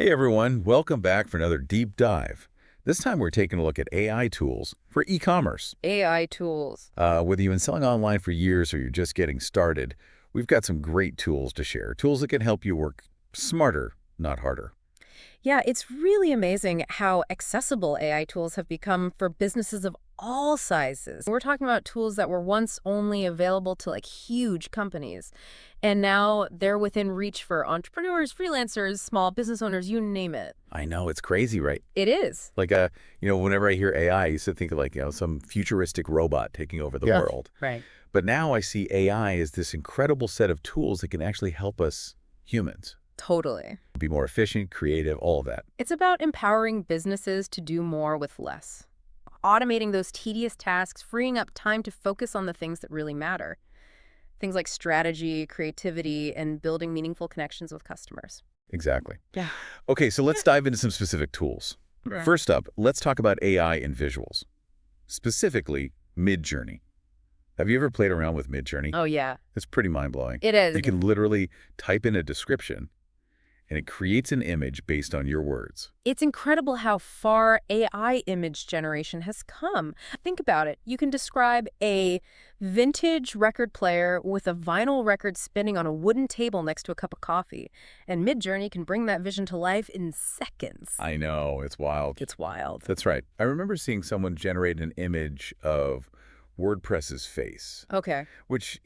Hey everyone, welcome back for another deep dive. This time we're taking a look at AI tools for e-commerce. AI tools. Whether you've been selling online for years or you're just getting started, we've got some great tools to share. Tools that can help you work smarter, not harder. Yeah, it's really amazing how accessible AI tools have become for businesses of all sizes. We're talking about tools that were once only available to huge companies, and now they're within reach for entrepreneurs, freelancers, small business owners, you name it. I know, it's crazy, right? It is. Whenever I hear AI, I used to think of some futuristic robot taking over the world. Right. But now I see AI as this incredible set of tools that can actually help us humans Totally. be more efficient, creative, all of that. It's about empowering businesses to do more with less. Automating those tedious tasks, freeing up time to focus on the things that really matter. Things like strategy, creativity, and building meaningful connections with customers. Exactly. Yeah. Okay, so let's dive into some specific tools. Right. First up, let's talk about AI and visuals, specifically MidJourney. Have you ever played around with MidJourney? Oh, yeah. It's pretty mind-blowing. It is. You can literally type in a description, and it creates an image based on your words. It's incredible how far AI image generation has come. Think about it. You can describe a vintage record player with a vinyl record spinning on a wooden table next to a cup of coffee, and MidJourney can bring that vision to life in seconds. I know, it's wild. It's wild. That's right. I remember seeing someone generate an image of WordPress's face. Okay. Which,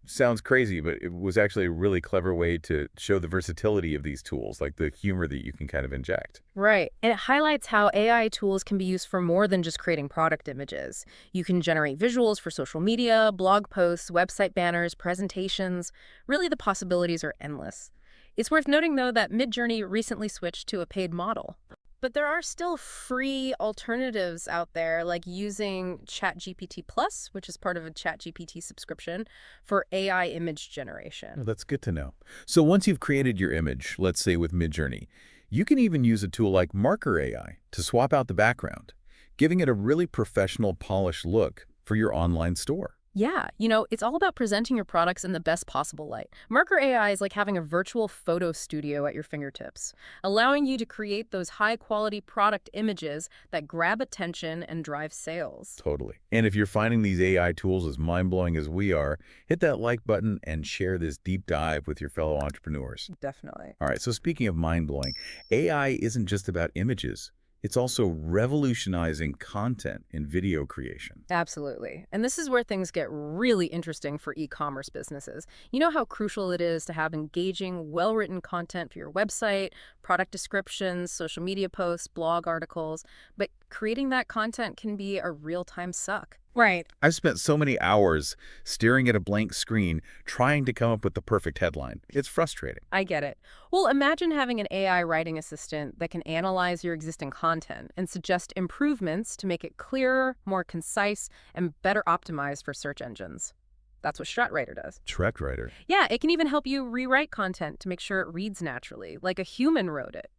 sounds crazy, but it was actually a really clever way to show the versatility of these tools, like the humor that you can kind of inject. Right. And it highlights how AI tools can be used for more than just creating product images. You can generate visuals for social media, blog posts, website banners, presentations. Really, the possibilities are endless. It's worth noting, though, that MidJourney recently switched to a paid model. But there are still free alternatives out there, like using ChatGPT Plus, which is part of a ChatGPT subscription, for AI image generation. Oh, that's good to know. So once you've created your image, let's say with MidJourney, you can even use a tool like MarkerAI to swap out the background, giving it a really professional, polished look for your online store. Yeah, it's all about presenting your products in the best possible light. MarkerAI is like having a virtual photo studio at your fingertips, allowing you to create those high-quality product images that grab attention and drive sales. Totally. And if you're finding these AI tools as mind-blowing as we are, hit that like button and share this deep dive with your fellow entrepreneurs. Definitely. All right, so speaking of mind-blowing, AI isn't just about images. It's also revolutionizing content in video creation. Absolutely. And this is where things get really interesting for e-commerce businesses. You know how crucial it is to have engaging, well-written content for your website, product descriptions, social media posts, blog articles, but creating that content can be a real-time suck. Right. I've spent so many hours staring at a blank screen trying to come up with the perfect headline. It's frustrating. I get it. Well, imagine having an AI writing assistant that can analyze your existing content and suggest improvements to make it clearer, more concise, and better optimized for search engines. That's what StratWriter does. StratWriter. Yeah, it can even help you rewrite content to make sure it reads naturally, like a human wrote it.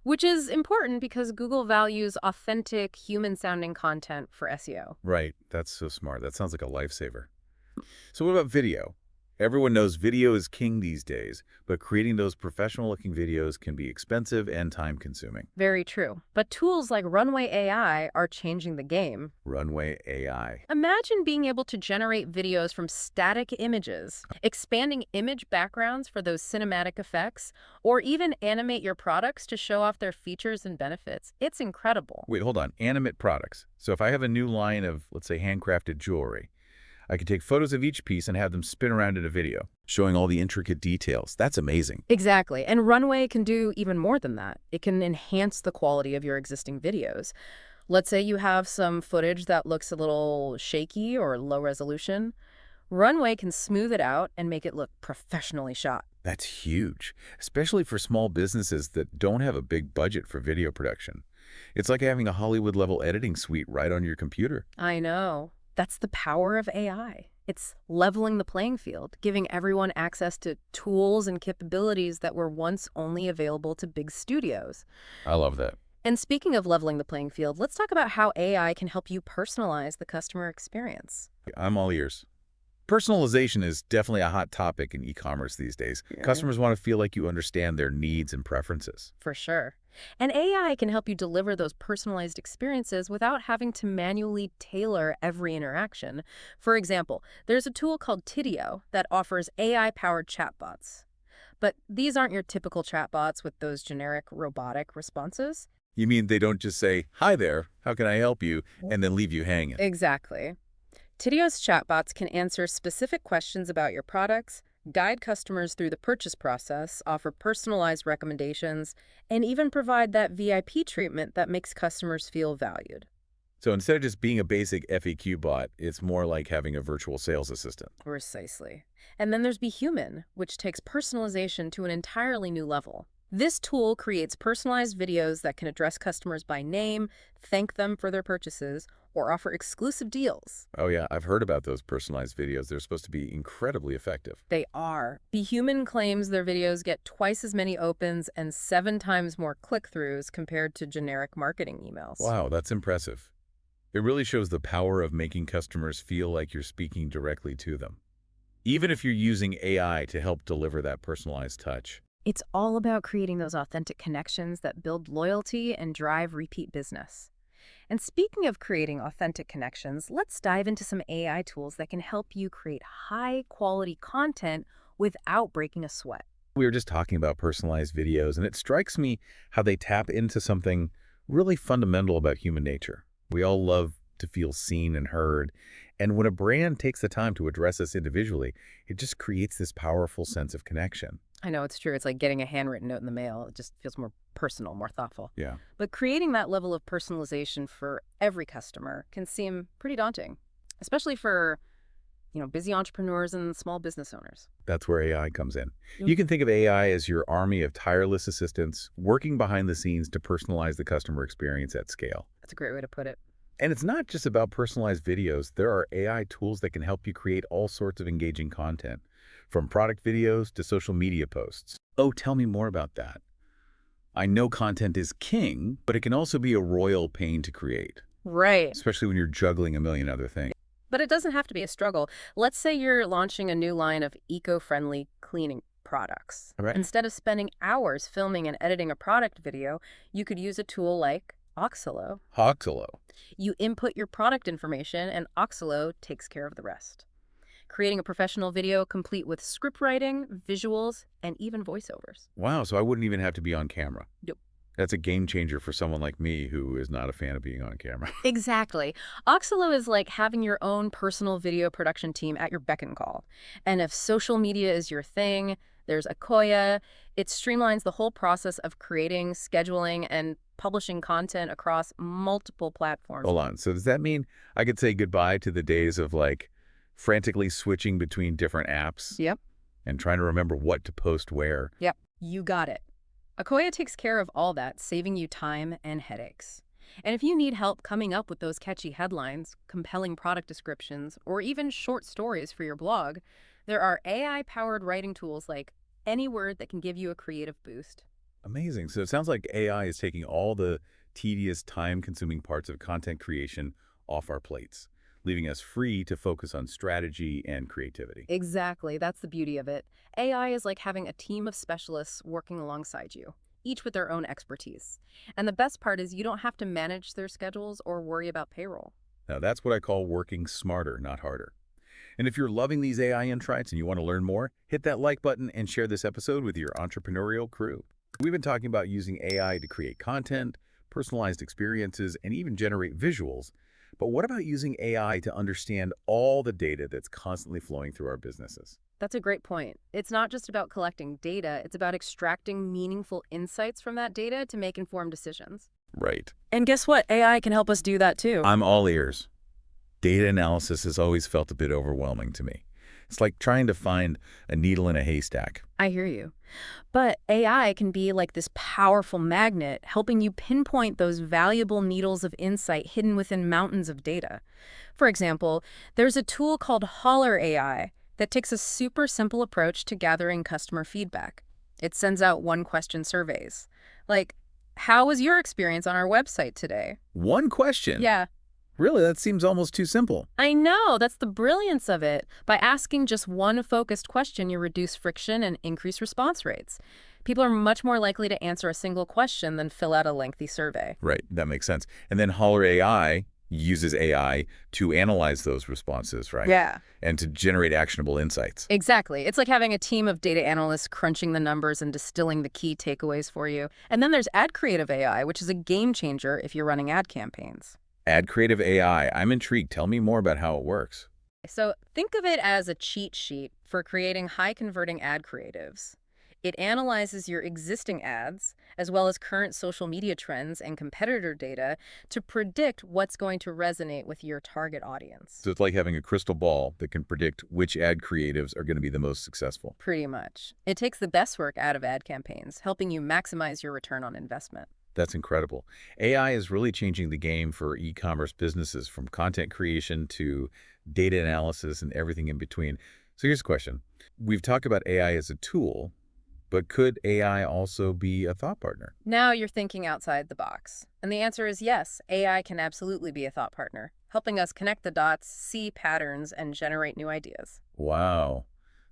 Which is important because Google values authentic, human-sounding content for SEO. Right. That's so smart. That sounds like a lifesaver. So what about video? Everyone knows video is king these days, but creating those professional-looking videos can be expensive and time-consuming. Very true. But tools like Runway AI are changing the game. Runway AI. Imagine being able to generate videos from static images, expanding image backgrounds for those cinematic effects, or even animate your products to show off their features and benefits. It's incredible. Wait, hold on. Animate products. So if I have a new line of, let's say, handcrafted jewelry, I can take photos of each piece and have them spin around in a video, showing all the intricate details. That's amazing. Exactly. And Runway can do even more than that. It can enhance the quality of your existing videos. Let's say you have some footage that looks a little shaky or low resolution. Runway can smooth it out and make it look professionally shot. That's huge, especially for small businesses that don't have a big budget for video production. It's like having a Hollywood-level editing suite right on your computer. I know. That's the power of AI. It's leveling the playing field, giving everyone access to tools and capabilities that were once only available to big studios. I love that. And speaking of leveling the playing field, let's talk about how AI can help you personalize the customer experience. I'm all ears. Personalization is definitely a hot topic in e-commerce these days. Yeah. Customers want to feel like you understand their needs and preferences. For sure. And AI can help you deliver those personalized experiences without having to manually tailor every interaction. For example, there's a tool called Tidio that offers AI-powered chatbots. But these aren't your typical chatbots with those generic robotic responses. You mean they don't just say, "Hi there, how can I help you?" and then leave you hanging? Exactly. Tidio's chatbots can answer specific questions about your products, guide customers through the purchase process, offer personalized recommendations, and even provide that VIP treatment that makes customers feel valued. So instead of just being a basic FAQ bot, it's more like having a virtual sales assistant. Precisely. And then there's Behuman, which takes personalization to an entirely new level. This tool creates personalized videos that can address customers by name, thank them for their purchases, or offer exclusive deals. Oh yeah, I've heard about those personalized videos. They're supposed to be incredibly effective. They are. Behuman claims their videos get twice as many opens and 7 times more click-throughs compared to generic marketing emails. Wow, that's impressive. It really shows the power of making customers feel like you're speaking directly to them, even if you're using AI to help deliver that personalized touch. It's all about creating those authentic connections that build loyalty and drive repeat business. And speaking of creating authentic connections, let's dive into some AI tools that can help you create high-quality content without breaking a sweat. We were just talking about personalized videos, and it strikes me how they tap into something really fundamental about human nature. We all love to feel seen and heard, and when a brand takes the time to address us individually, it just creates this powerful sense of connection. I know it's true. It's like getting a handwritten note in the mail. It just feels more personal, more thoughtful. Yeah. But creating that level of personalization for every customer can seem pretty daunting, especially for, busy entrepreneurs and small business owners. That's where AI comes in. Mm. You can think of AI as your army of tireless assistants working behind the scenes to personalize the customer experience at scale. That's a great way to put it. And it's not just about personalized videos. There are AI tools that can help you create all sorts of engaging content, from product videos to social media posts. Oh, tell me more about that. I know content is king, but it can also be a royal pain to create, Right. especially when you're juggling a million other things. But it doesn't have to be a struggle. Let's say you're launching a new line of eco-friendly cleaning products. All right. Instead of spending hours filming and editing a product video, you could use a tool like Oxilo. Hoxilo. You input your product information, and Oxilo takes care of the rest. Creating a professional video complete with script writing, visuals, and even voiceovers. Wow, so I wouldn't even have to be on camera. Nope. That's a game changer for someone like me who is not a fan of being on camera. Exactly. Oxilo is like having your own personal video production team at your beck and call. And if social media is your thing, there's Akoya. It streamlines the whole process of creating, scheduling, and publishing content across multiple platforms. Hold on. So does that mean I could say goodbye to the days of frantically switching between different apps Yep. and trying to remember what to post where? Yep. You got it. Akoya takes care of all that, saving you time and headaches. And if you need help coming up with those catchy headlines, compelling product descriptions, or even short stories for your blog, there are AI-powered writing tools like AnyWord that can give you a creative boost. Amazing. So it sounds like AI is taking all the tedious, time-consuming parts of content creation off our plates, leaving us free to focus on strategy and creativity. Exactly. That's the beauty of it. AI is like having a team of specialists working alongside you, each with their own expertise. And the best part is you don't have to manage their schedules or worry about payroll. Now, that's what I call working smarter, not harder. And if you're loving these AI insights and you want to learn more, hit that like button and share this episode with your entrepreneurial crew. We've been talking about using AI to create content, personalized experiences, and even generate visuals. But what about using AI to understand all the data that's constantly flowing through our businesses? That's a great point. It's not just about collecting data, it's about extracting meaningful insights from that data to make informed decisions. Right. And guess what? AI can help us do that too. I'm all ears. Data analysis has always felt a bit overwhelming to me. It's like trying to find a needle in a haystack. I hear you. But AI can be like this powerful magnet, helping you pinpoint those valuable needles of insight hidden within mountains of data. For example, there's a tool called Holler AI that takes a super simple approach to gathering customer feedback. It sends out one-question surveys. Like, how was your experience on our website today? One question. Yeah. Really, that seems almost too simple. I know, that's the brilliance of it. By asking just one focused question, you reduce friction and increase response rates. People are much more likely to answer a single question than fill out a lengthy survey. Right, that makes sense. And then Holler AI uses AI to analyze those responses, right? Yeah. And to generate actionable insights. Exactly. It's like having a team of data analysts crunching the numbers and distilling the key takeaways for you. And then there's AdCreative AI, which is a game changer if you're running ad campaigns. AdCreative AI. I'm intrigued. Tell me more about how it works. So think of it as a cheat sheet for creating high-converting ad creatives. It analyzes your existing ads, as well as current social media trends and competitor data, to predict what's going to resonate with your target audience. So it's like having a crystal ball that can predict which ad creatives are going to be the most successful. Pretty much. It takes the best work out of ad campaigns, helping you maximize your return on investment. That's incredible. AI is really changing the game for e-commerce businesses, from content creation to data analysis and everything in between. So here's a question. We've talked about AI as a tool, but could AI also be a thought partner? Now you're thinking outside the box. And the answer is yes, AI can absolutely be a thought partner, helping us connect the dots, see patterns, and generate new ideas. Wow,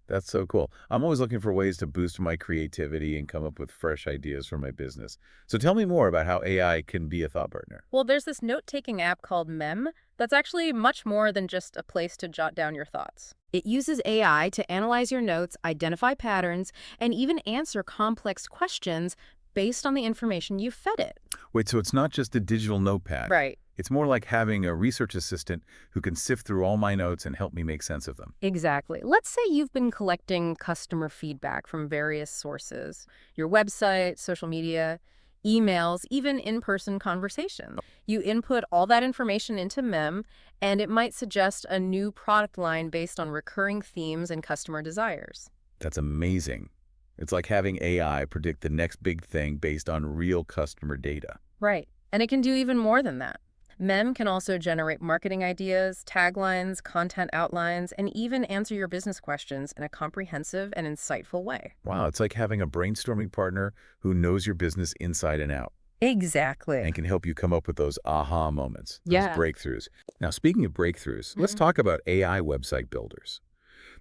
that's so cool. I'm always looking for ways to boost my creativity and come up with fresh ideas for my business. So tell me more about how AI can be a thought partner. Well, there's this note-taking app called Mem that's actually much more than just a place to jot down your thoughts. It uses AI to analyze your notes, identify patterns, and even answer complex questions based on the information you fed it. Wait, so it's not just a digital notepad. Right. It's more like having a research assistant who can sift through all my notes and help me make sense of them. Exactly. Let's say you've been collecting customer feedback from various sources, your website, social media, emails, even in-person conversations. You input all that information into Mem, and it might suggest a new product line based on recurring themes and customer desires. That's amazing. It's like having AI predict the next big thing based on real customer data. Right. And it can do even more than that. Mem can also generate marketing ideas, taglines, content outlines, and even answer your business questions in a comprehensive and insightful way. Wow, it's like having a brainstorming partner who knows your business inside and out Exactly. and can help you come up with those aha moments, those Yeah. breakthroughs. Now, speaking of breakthroughs, let's talk about AI website builders.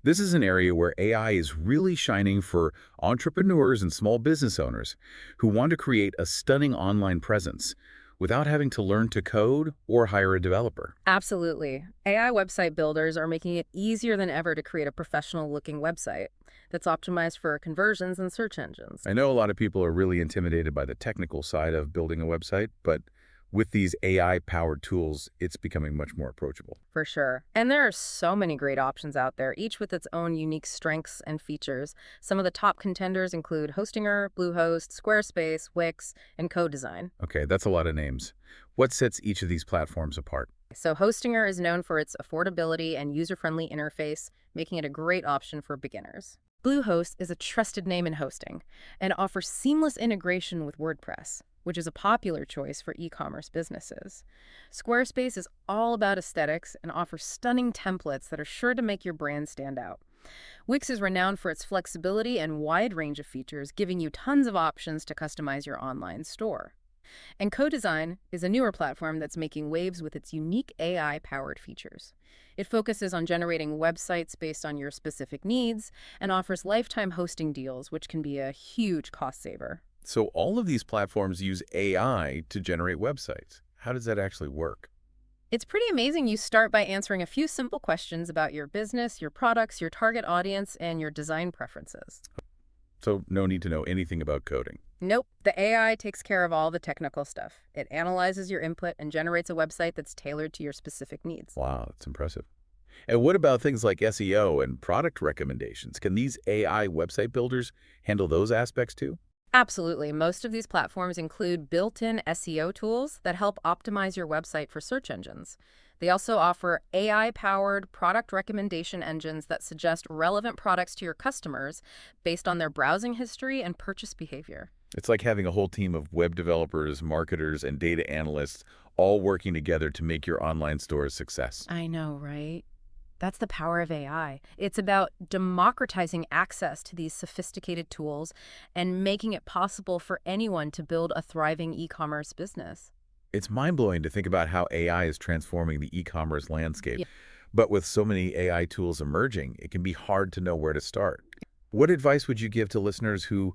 This is an area where AI is really shining for entrepreneurs and small business owners who want to create a stunning online presence without having to learn to code or hire a developer. Absolutely. AI website builders are making it easier than ever to create a professional-looking website that's optimized for conversions and search engines. I know a lot of people are really intimidated by the technical side of building a website, but with these AI-powered tools, it's becoming much more approachable. For sure. And there are so many great options out there, each with its own unique strengths and features. Some of the top contenders include Hostinger, Bluehost, Squarespace, Wix, and CodeDesign. Okay, that's a lot of names. What sets each of these platforms apart? So Hostinger is known for its affordability and user-friendly interface, making it a great option for beginners. Bluehost is a trusted name in hosting and offers seamless integration with WordPress, which is a popular choice for e-commerce businesses. Squarespace is all about aesthetics and offers stunning templates that are sure to make your brand stand out. Wix is renowned for its flexibility and wide range of features, giving you tons of options to customize your online store. And CodeDesign is a newer platform that's making waves with its unique AI-powered features. It focuses on generating websites based on your specific needs and offers lifetime hosting deals, which can be a huge cost saver. So all of these platforms use AI to generate websites. How does that actually work? It's pretty amazing. You start by answering a few simple questions about your business, your products, your target audience, and your design preferences. So no need to know anything about coding. Nope, the AI takes care of all the technical stuff. It analyzes your input and generates a website that's tailored to your specific needs. Wow, that's impressive. And what about things like SEO and product recommendations? Can these AI website builders handle those aspects too? Absolutely. Most of these platforms include built-in SEO tools that help optimize your website for search engines. They also offer AI-powered product recommendation engines that suggest relevant products to your customers based on their browsing history and purchase behavior. It's like having a whole team of web developers, marketers, and data analysts all working together to make your online store a success. I know, right? That's the power of AI. It's about democratizing access to these sophisticated tools and making it possible for anyone to build a thriving e-commerce business. It's mind-blowing to think about how AI is transforming the e-commerce landscape. Yeah. But with so many AI tools emerging, it can be hard to know where to start. What advice would you give to listeners who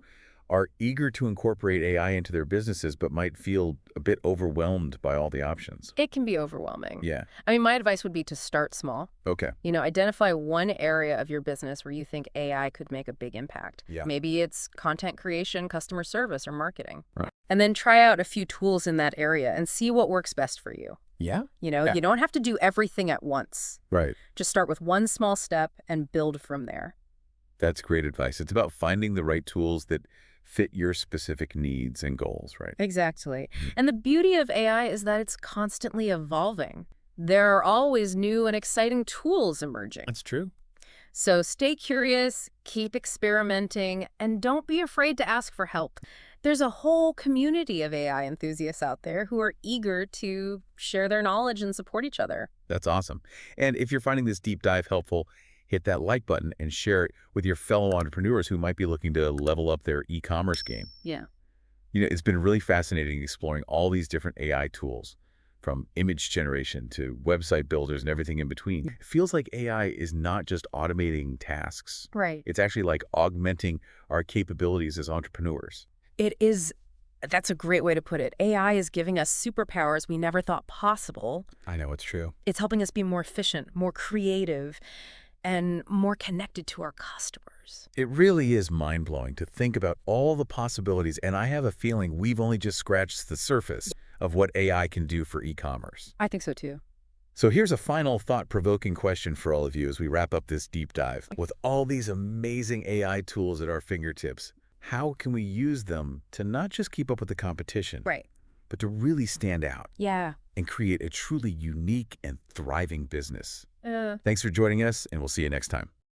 are eager to incorporate AI into their businesses but might feel a bit overwhelmed by all the options? It can be overwhelming. Yeah. I mean, my advice would be to start small. Okay. Identify one area of your business where you think AI could make a big impact. Yeah. Maybe it's content creation, customer service, or marketing. Right. And then try out a few tools in that area and see what works best for you. Yeah? You don't have to do everything at once. Right. Just start with one small step and build from there. That's great advice. It's about finding the right tools that fit your specific needs and goals, right? Exactly. And the beauty of AI is that it's constantly evolving. There are always new and exciting tools emerging. That's true. So stay curious, keep experimenting, and don't be afraid to ask for help. There's a whole community of AI enthusiasts out there who are eager to share their knowledge and support each other. That's awesome. And if you're finding this deep dive helpful, hit that like button and share it with your fellow entrepreneurs who might be looking to level up their e-commerce game. Yeah. It's been really fascinating exploring all these different AI tools, from image generation to website builders and everything in between. It feels like AI is not just automating tasks. Right. It's actually like augmenting our capabilities as entrepreneurs. It is. That's a great way to put it. AI is giving us superpowers we never thought possible. I know, it's true. It's helping us be more efficient, more creative, and more connected to our customers. It really is mind-blowing to think about all the possibilities, and I have a feeling we've only just scratched the surface of what AI can do for e-commerce. I think so too. So here's a final thought-provoking question for all of you as we wrap up this deep dive. With all these amazing AI tools at our fingertips, how can we use them to not just keep up with the competition, Right. but to really stand out Yeah. and create a truly unique and thriving business? Uh. Thanks for joining us, and we'll see you next time.